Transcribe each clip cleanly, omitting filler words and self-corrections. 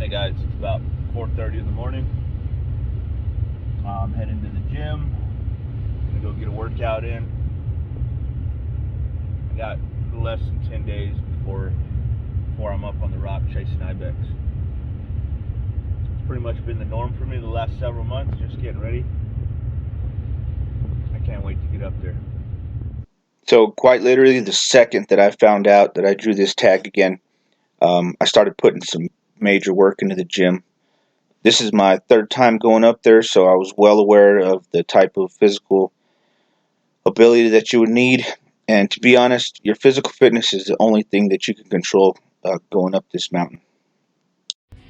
Hey guys, it's about 4:30 in the morning. I'm heading to the gym. Gonna go get a workout in. I got less than 10 days before I'm up on the rock chasing Ibex. It's pretty much been the norm for me the last several months, just getting ready. I can't wait to get up there. So quite literally, the second that I found out that I drew this tag again, I started putting some major work into the gym. This is my third time going up there, so I was well aware of the type of physical ability that you would need. And to be honest, your physical fitness is the only thing that you can control going up this mountain.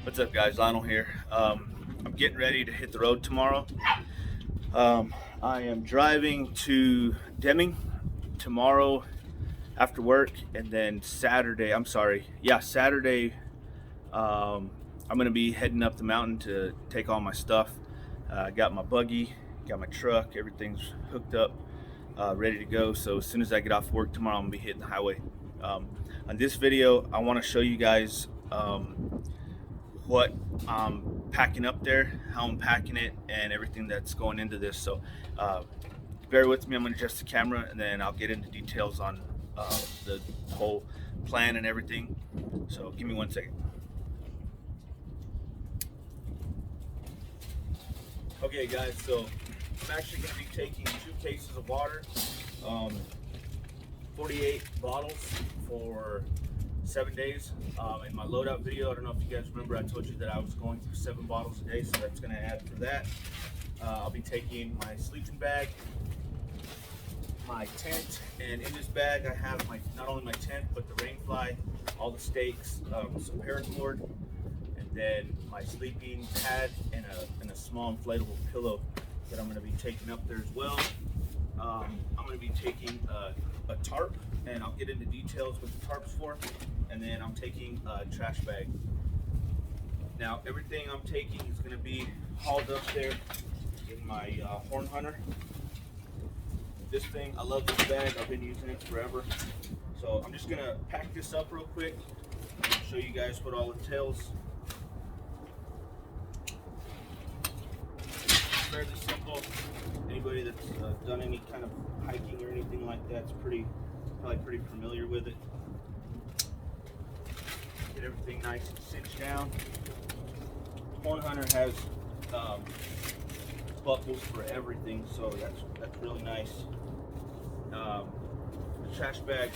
What's up, guys? Lionel here. I'm getting ready to hit the road tomorrow. I am driving to Deming tomorrow after work, and then Saturday, I'm going to be heading up the mountain to take all my stuff. I got my buggy, got my truck, everything's hooked up, ready to go. So as soon as I get off work tomorrow, I'm going to be hitting the highway. On this video, I want to show you guys what I'm packing up there, how I'm packing it, and everything that's going into this. So bear with me. I'm going to adjust the camera, and then I'll get into details on the whole plan and everything. So give me 1 second. Okay guys, so I'm actually going to be taking 2 cases of water, 48 bottles for 7 days. In my loadout video, I don't know if you guys remember, I told you that I was going through 7 bottles a day, so that's going to add for that. I'll be taking my sleeping bag, my tent, and in this bag I have not only my tent but the rain fly, all the stakes, some paracord, and then my sleeping pad and a small inflatable pillow that I'm going to be taking up there as well. I'm going to be taking a tarp, and I'll get into details what the tarp's for, and then I'm taking a trash bag. Now everything I'm taking is going to be hauled up there in my horn hunter. This thing, I love this bag, I've been using it forever. So I'm just going to pack this up real quick and show you guys what all it entails. Fairly simple. Anybody that's done any kind of hiking or anything like that's probably pretty familiar with it. Get everything nice and cinched down. Horn hunter has buckles for everything, so that's really nice. The trash bag,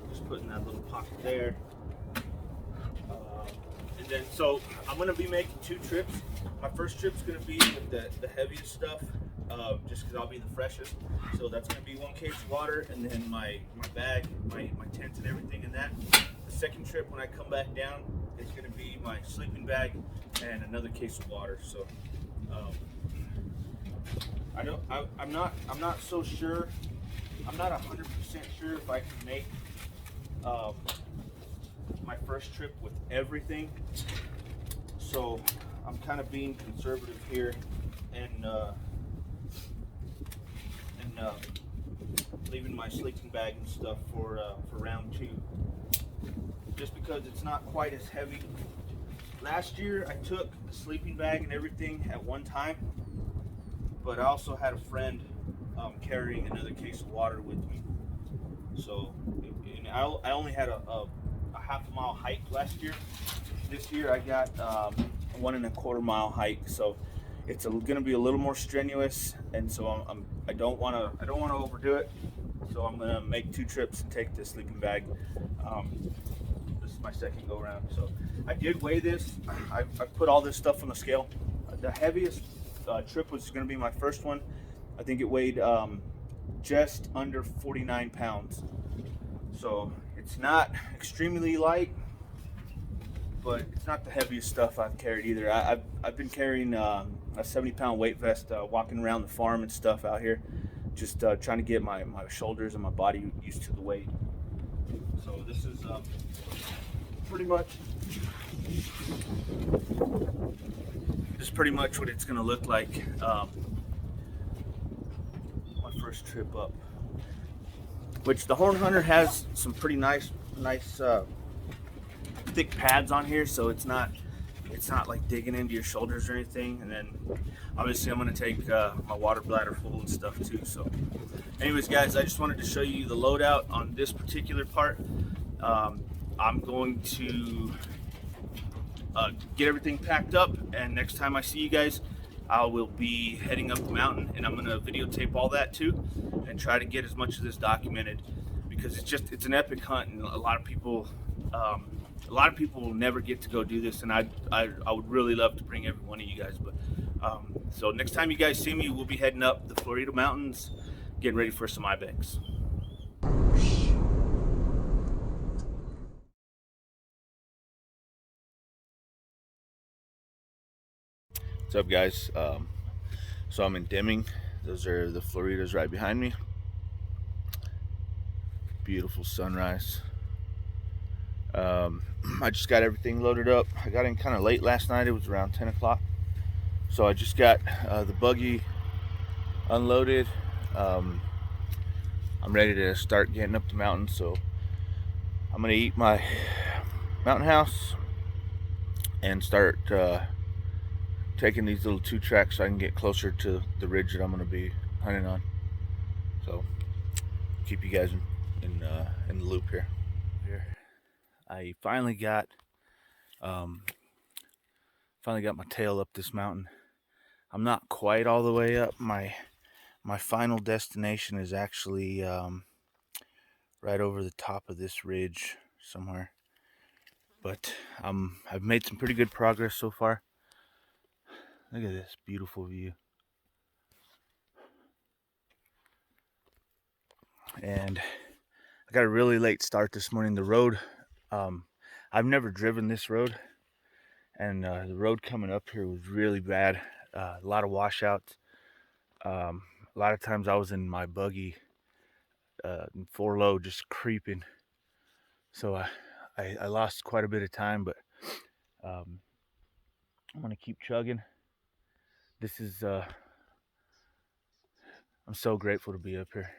just put in that little pocket there. And then, so I'm going to be making 2 trips. My first trip's going to be with the heaviest stuff, just because I'll be the freshest. So that's going to be 1 case of water, and then my bag, my tent and everything in that. The second trip, when I come back down, is going to be my sleeping bag and another case of water. So I'm not so sure. I'm not 100% sure if I can make my first trip with everything, so I'm kind of being conservative here and leaving my sleeping bag and stuff for round 2, just because it's not quite as heavy. Last year I took the sleeping bag and everything at one time, but I also had a friend carrying another case of water with me, so I only had a half a mile hike last year. This year I got a 1 1/4 mile hike, so it's going to be a little more strenuous, and so I don't want to overdo it. So I'm going to make 2 trips and take the sleeping bag. This is my second go round, so I did weigh this. I put all this stuff on the scale. The heaviest trip was going to be my first one. I think it weighed just under 49 pounds. So it's not extremely light, but it's not the heaviest stuff I've carried either. I've been carrying a 70-pound weight vest, walking around the farm and stuff out here, just trying to get my shoulders and my body used to the weight. So this is pretty much what it's going to look like my first trip up. Which the Horn Hunter has some pretty nice thick pads on here, so it's not it's not like digging into your shoulders or anything. And then obviously I'm going to take my water bladder full and stuff too. So anyways, guys, I just wanted to show you the loadout on this particular part. I'm going to get everything packed up, and next time I see you guys, I will be heading up the mountain, and I'm going to videotape all that too and try to get as much of this documented, because it's an epic hunt, and a lot of people will never get to go do this, and I would really love to bring every one of you guys. But so next time you guys see me, we'll be heading up the Florida mountains, getting ready for some Ibex. What's up, guys? So I'm in Deming. Those are the Floridas right behind me. Beautiful sunrise. I just got everything loaded up. I got in kind of late last night. It was around 10 o'clock. So I just got the buggy unloaded. I'm ready to start getting up the mountain. So I'm gonna eat my mountain house and start taking these little 2 tracks so I can get closer to the ridge that I'm gonna be hunting on. So keep you guys in the loop here. I finally got my tail up this mountain. I'm not quite all the way up. My final destination is actually right over the top of this ridge somewhere. But I've made some pretty good progress so far. Look at this beautiful view. And I got a really late start this morning. The road, I've never driven this road, and the road coming up here was really bad. A lot of washouts. A lot of times I was in my buggy in 4 low just creeping. So I lost quite a bit of time, but I'm gonna keep chugging. This is I'm so grateful to be up here.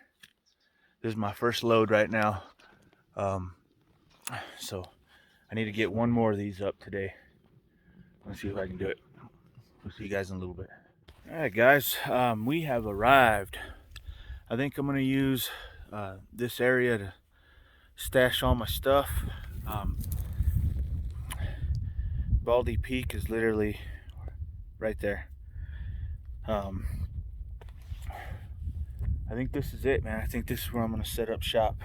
This is my first load right now. So I need to get one more of these up today. Let's see if I can do it. We'll see you guys in a little bit. All right, guys, we have arrived. I think I'm gonna use this area to stash all my stuff. Baldy Peak is literally right there. I think this is it, man. I think this is where I'm gonna set up shop.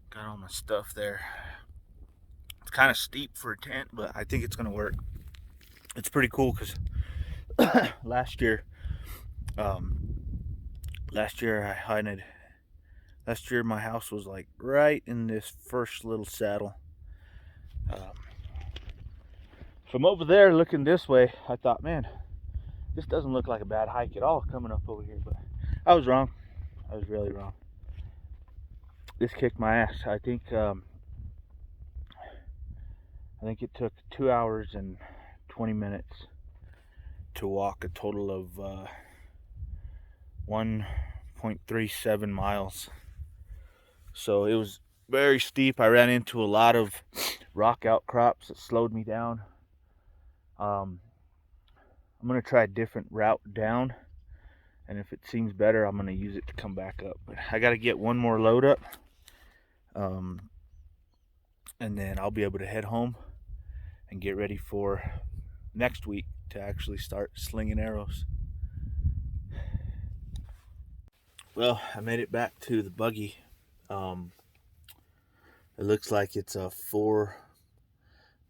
Got all my stuff there. It's kind of steep for a tent, but I think it's gonna work. It's pretty cool because last year I hunted. Last year my house was like right in this first little saddle. From over there looking this way, I thought, man, this doesn't look like a bad hike at all coming up over here, but I was wrong. I was really wrong. This kicked my ass. I think it took 2 hours and 20 minutes to walk a total of 1.37 miles. So it was very steep. I ran into a lot of rock outcrops that slowed me down. I'm gonna try a different route down, and if it seems better, I'm gonna use it to come back up. But I gotta get one more load up, and then I'll be able to head home and get ready for next week to actually start slinging arrows. Well, I made it back to the buggy. It looks like it's about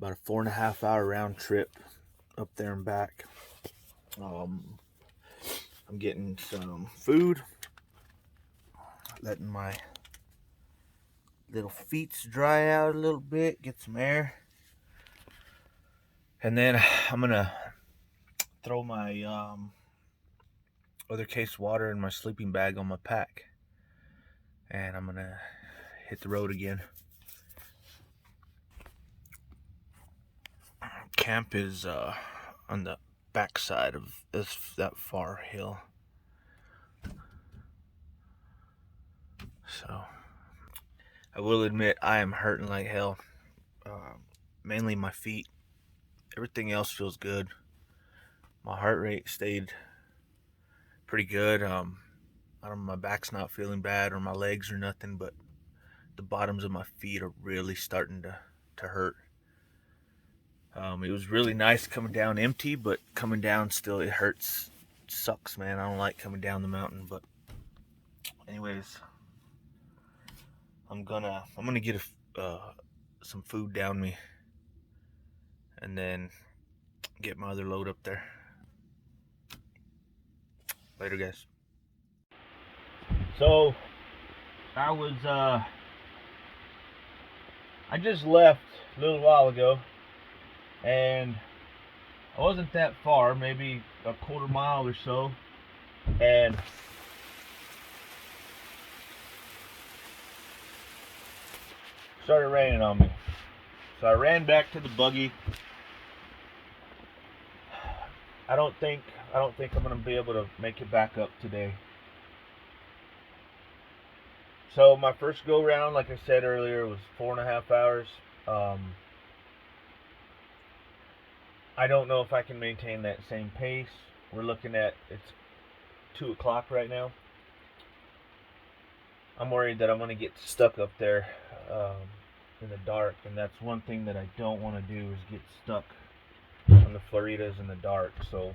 a 4.5 hour round trip up there and back. I'm getting some food, letting my little feet dry out a little bit, get some air, and then I'm gonna throw my other case of water in my sleeping bag on my pack, and I'm gonna hit the road again. Camp is on the backside of that far hill. So I will admit I am hurting like hell. mainly my feet. Everything else feels good. My heart rate stayed pretty good. I don't, my back's not feeling bad or my legs or nothing, but the bottoms of my feet are really starting to hurt. It was really nice coming down empty, but coming down still, it hurts. It sucks, man. I don't like coming down the mountain, but anyways, I'm gonna get some food down me, and then get my other load up there. Later, guys. So I just left a little while ago, and I wasn't that far, maybe a quarter mile or so, and started raining on me. So I ran back to the buggy. I don't think I'm gonna be able to make it back up today. So my first go round, like I said earlier, was 4.5 hours. I don't know if I can maintain that same pace. We're looking at, it's 2 o'clock right now. I'm worried that I'm gonna get stuck up there in the dark, and that's one thing that I don't want to do, is get stuck on the Floridas in the dark. So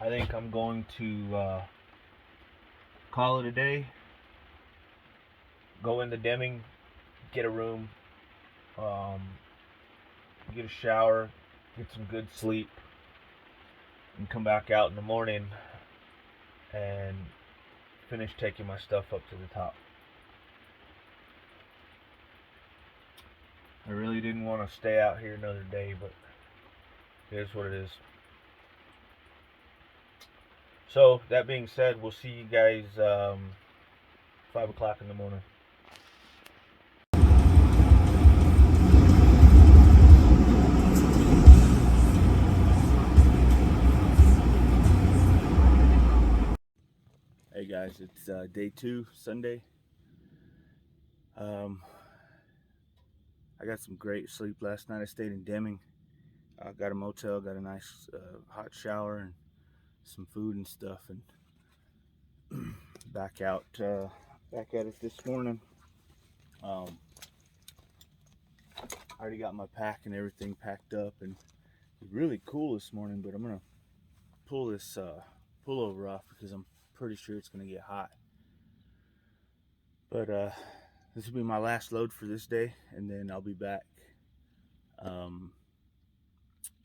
I think I'm going to call it a day, go into Deming, get a room, get a shower, get some good sleep, and come back out in the morning and finish taking my stuff up to the top. I really didn't want to stay out here another day, but it is what it is. So that being said, we'll see you guys 5 o'clock in the morning. Hey guys, it's day 2, Sunday. I got some great sleep last night. I stayed in Deming. Got a motel, got a nice hot shower and some food and stuff, and back at it this morning. I already got my pack and everything packed up, and it's really cool this morning, but I'm gonna pull this pullover off because I'm pretty sure it's gonna get hot. But this will be my last load for this day, and then I'll be back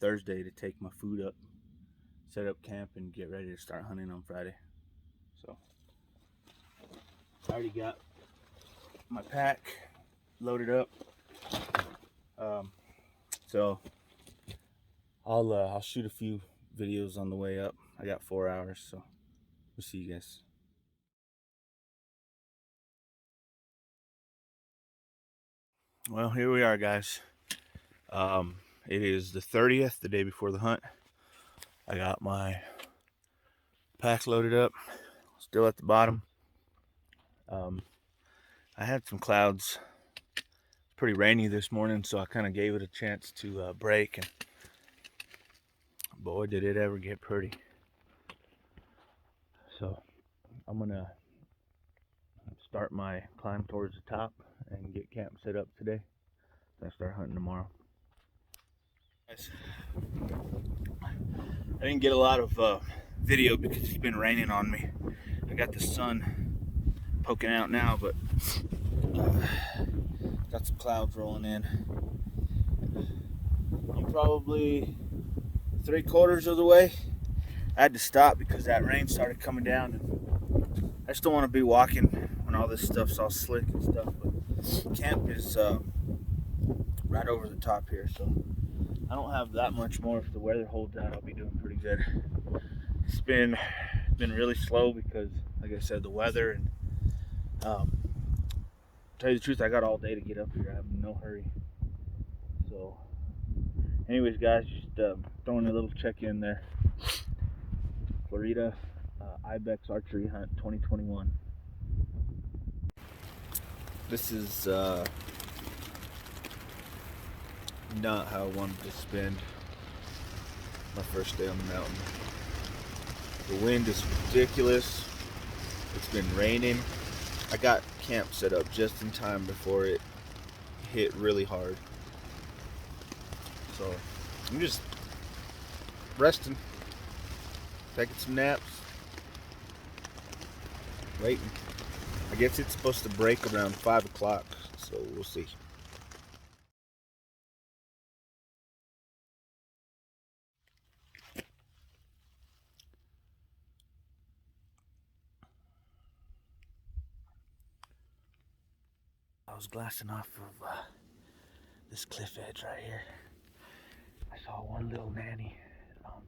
Thursday to take my food up, set up camp, and get ready to start hunting on Friday. So I already got my pack loaded up. So I'll shoot a few videos on the way up. I got 4 hours, so we'll see you guys. Well, here we are, guys. It is the 30th, the day before the hunt. I got my pack loaded up, still at the bottom. I had some clouds. It's pretty rainy this morning, so I kind of gave it a chance to break, and boy, did it ever get pretty. So I'm gonna start my climb towards the top and get camp set up today. Then I start hunting tomorrow. I didn't get a lot of video because it's been raining on me. I got the sun poking out now, but got some clouds rolling in. I'm probably 3/4 of the way. I had to stop because that rain started coming down, and I just don't want to be walking when all this stuff's all slick and stuff. But camp is right over the top here, so I don't have that much more. If the weather holds out, I'll be doing pretty good. It's been really slow because, like I said, the weather, and to tell you the truth, I got all day to get up here. I have no hurry. So anyways, guys, just throwing a little check in there. Florida Ibex Archery Hunt 2021. This is not how I wanted to spend my first day on the mountain. The wind is ridiculous. It's been raining. I got camp set up just in time before it hit really hard. So I'm just resting, taking some naps, waiting. I guess it's supposed to break around 5 o'clock, so we'll see. I was glassing off of this cliff edge right here. I saw one little nanny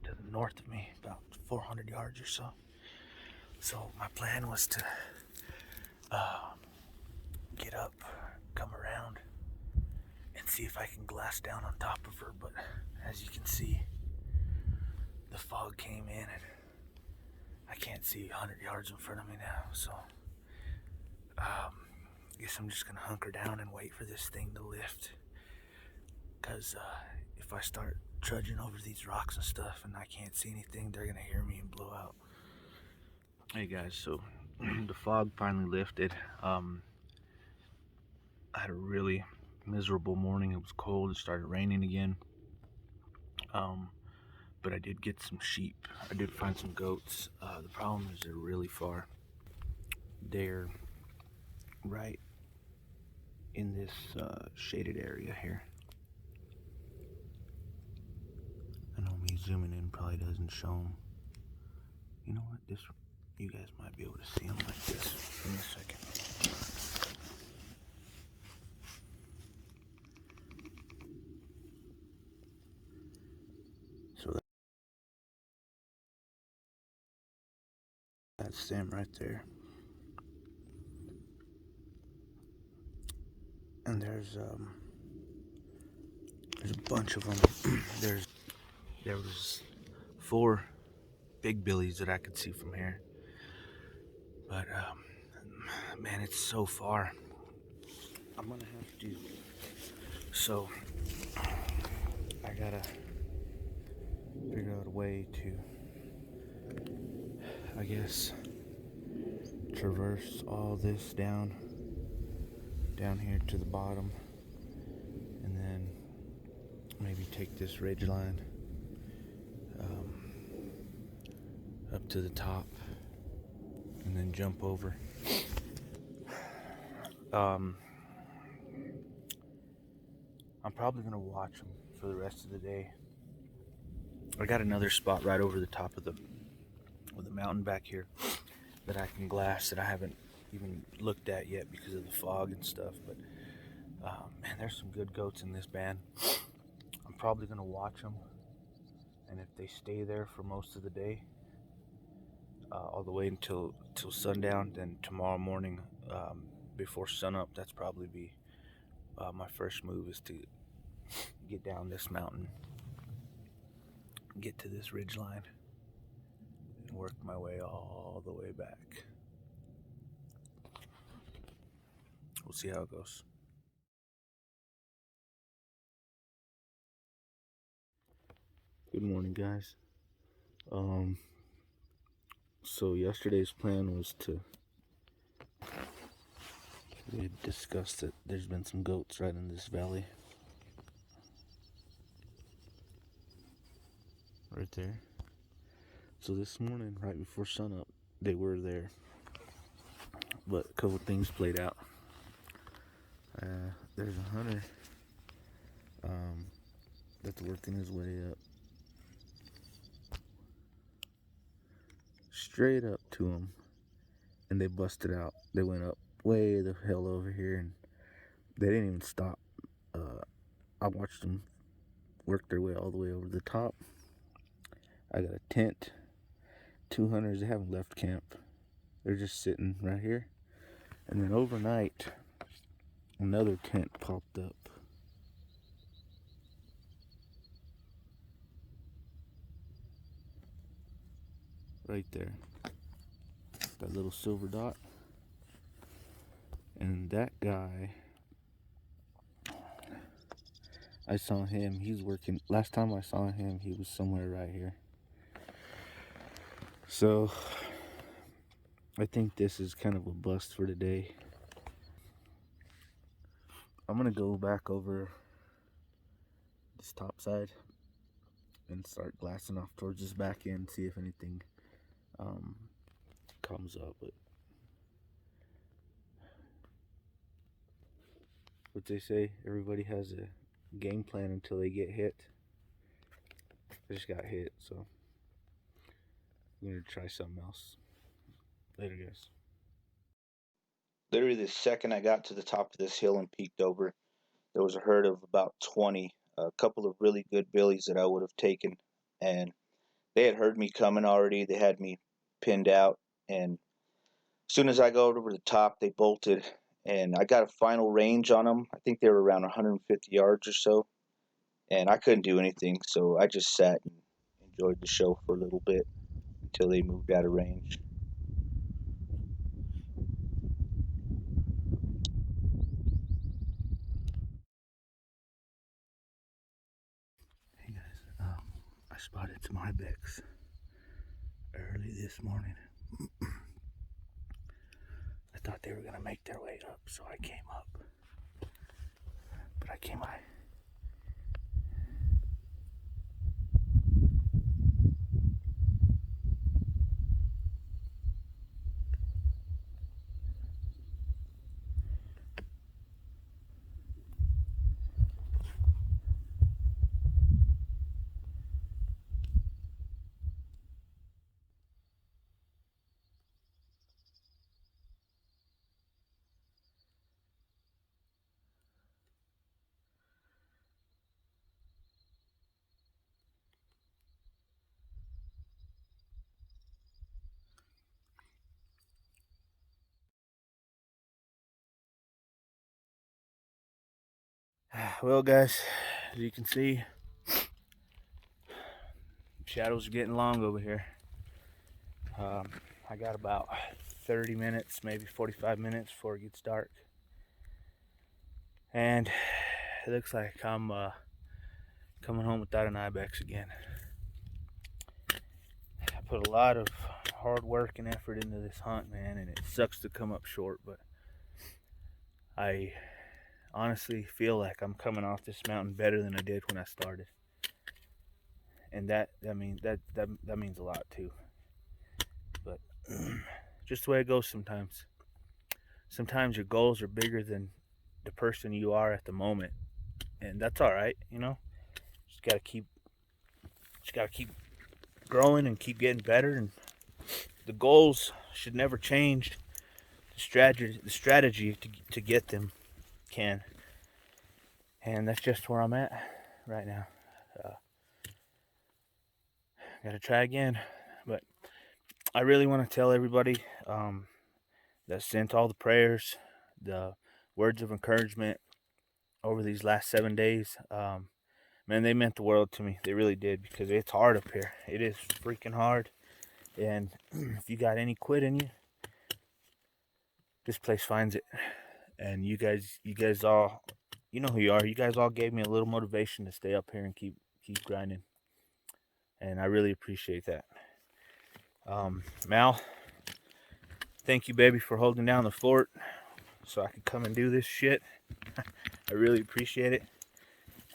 to the north of me, about 400 yards or so. So my plan was to get up, come around, and see if I can glass down on top of her. But as you can see, the fog came in and I can't see 100 yards in front of me now. So I guess I'm just gonna hunker down and wait for this thing to lift. Because if I start trudging over these rocks and stuff and I can't see anything, they're gonna hear me and blow out. Hey guys, so the fog finally lifted. I had a really miserable morning. It was cold. It started raining again. But I did get some sheep. I did find some goats. The problem is they're really far. They're right in this shaded area here. I know me zooming in probably doesn't show them. You know what? You guys might be able to see them like this. Give me a second. So that's them right there. And there's a bunch of them. There was 4 big billies that I could see from here. But man, it's so far. I'm gonna have to. So I gotta figure out a way to, I guess, traverse all this down here to the bottom, and then maybe take this ridge line up to the top, and then jump over. I'm probably gonna watch them for the rest of the day. I got another spot right over the top of the mountain back here that I can glass that I haven't even looked at yet because of the fog and stuff. But man, there's some good goats in this band. I'm probably gonna watch them, and if they stay there for most of the day, all the way until sundown, then tomorrow morning before sunup, that's probably be my first move, is to get down this mountain, get to this ridge line, and work my way all the way back. We'll see how it goes. Good morning, guys. So yesterday's plan was we had discussed that there's been some goats right in this valley. Right there. So this morning, right before sunup, they were there. But a couple things played out. There's a hunter that's working his way up. Straight up to him. And they busted out. They went up way the hell over here, and they didn't even stop. I watched them work their way all the way over the top. I got a tent. 2 hunters, they haven't left camp. They're just sitting right here. And then overnight, another tent popped up. Right there. That little silver dot. And that guy, I saw him. He's working. Last time I saw him, he was somewhere right here. So I think this is kind of a bust for today. I'm gonna go back over this top side and start glassing off towards this back end, see if anything comes up. But what they say, everybody has a game plan until they get hit. I just got hit, so I'm gonna try something else. Later, guys. Literally, the second I got to the top of this hill and peeked over, there was a herd of about 20, a couple of really good billies that I would have taken, and they had heard me coming already. They had me pinned out, and as soon as I got over the top, they bolted, and I got a final range on them. I think they were around 150 yards or so, and I couldn't do anything, so I just sat and enjoyed the show for a little bit until they moved out of range. Hey guys, I spotted some Ibex early this morning. I thought they were gonna make their way up, so I came up. But I came by. Well, guys, as you can see, shadows are getting long over here. I got about 30 minutes, maybe 45 minutes before it gets dark. And it looks like I'm coming home without an Ibex again. I put a lot of hard work and effort into this hunt, man, and it sucks to come up short, but I honestly feel like I'm coming off this mountain better than I did when I started. And that means a lot too. But just the way it goes sometimes. Sometimes your goals are bigger than the person you are at the moment, and that's all right, you know. Just gotta keep growing and keep getting better, and the goals should never change. The strategy to get them can, and that's just where I'm at right now. Gotta try again, but I really want to tell everybody that sent all the prayers, the words of encouragement over these last 7 days. Man, they meant the world to me. They really did, because it's hard up here. It is freaking hard. And if you got any quit in you, this place finds it. And you guys all, you know who you are. You guys all gave me a little motivation to stay up here and keep grinding. And I really appreciate that. Mal, thank you, baby, for holding down the fort so I could come and do this shit. I really appreciate it.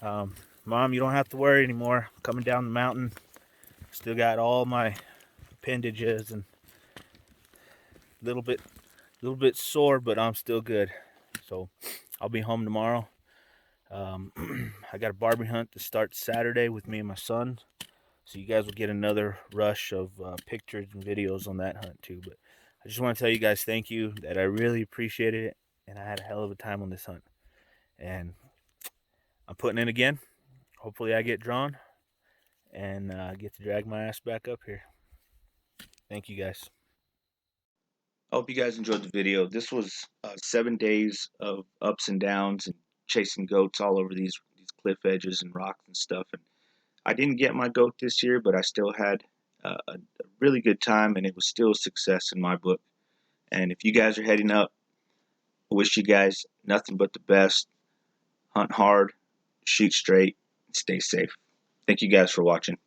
Mom, you don't have to worry anymore. I'm coming down the mountain. Still got all my appendages and a little bit sore, but I'm still good. So I'll be home tomorrow. I got a barbie hunt to start Saturday with me and my son, so you guys will get another rush of pictures and videos on that hunt too. But I just want to tell you guys thank you, that I really appreciated it, and I had a hell of a time on this hunt, and I'm putting in again. Hopefully I get drawn and get to drag my ass back up here. Thank you, guys. I hope you guys enjoyed the video. This was 7 days of ups and downs and chasing goats all over these cliff edges and rocks and stuff. And I didn't get my goat this year, but I still had a really good time, and it was still a success in my book. And if you guys are heading up, I wish you guys nothing but the best. Hunt hard, shoot straight, stay safe. Thank you guys for watching.